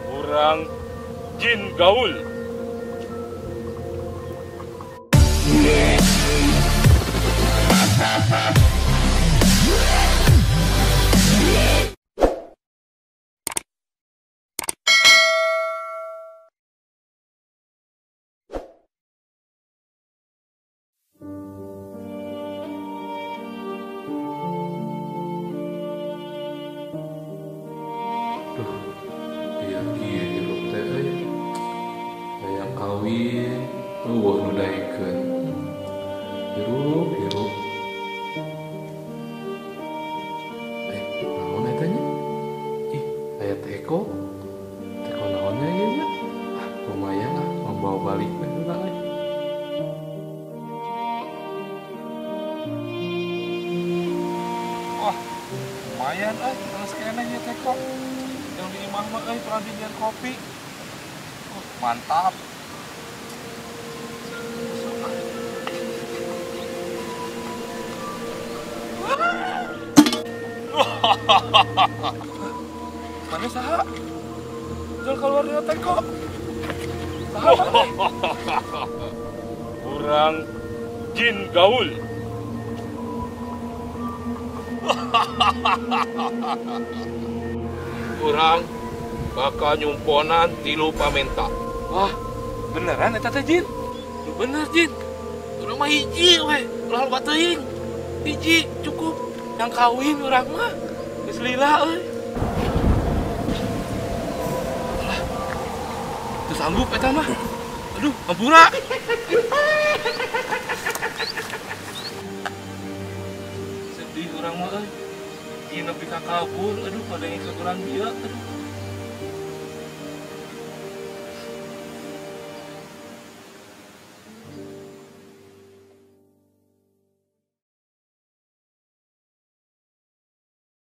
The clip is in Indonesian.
Kurang jin gaul. Iya kieu hirup teh hayang kawin eueuh nu daekeun. Hirup. Naon eta nya? Ih, aya teko. Teko naonnya ieu nya? Lumayan lah membawa balik teh urang euy. Wah, lumayan terus kayaknya teko. Yang di imah mah perandingan kopi. Mantap. Mana saha? Jual keluar dari teko. Saha mana? Kurang jin gaul. Kurang bakal nyumponan tilu pamenta. Wah, beneran eta teh Jin? Bener Jin. Urang mah hiji we, ulah loba teuing. Hiji cukup. Yang kawin urang mah geus lila euy. Alah. Teu sanggup eta mah. Aduh, ampura. Sedih urang mah euy. Jin nepi ka kabur, aduh pada ngikut urang dia, aduh.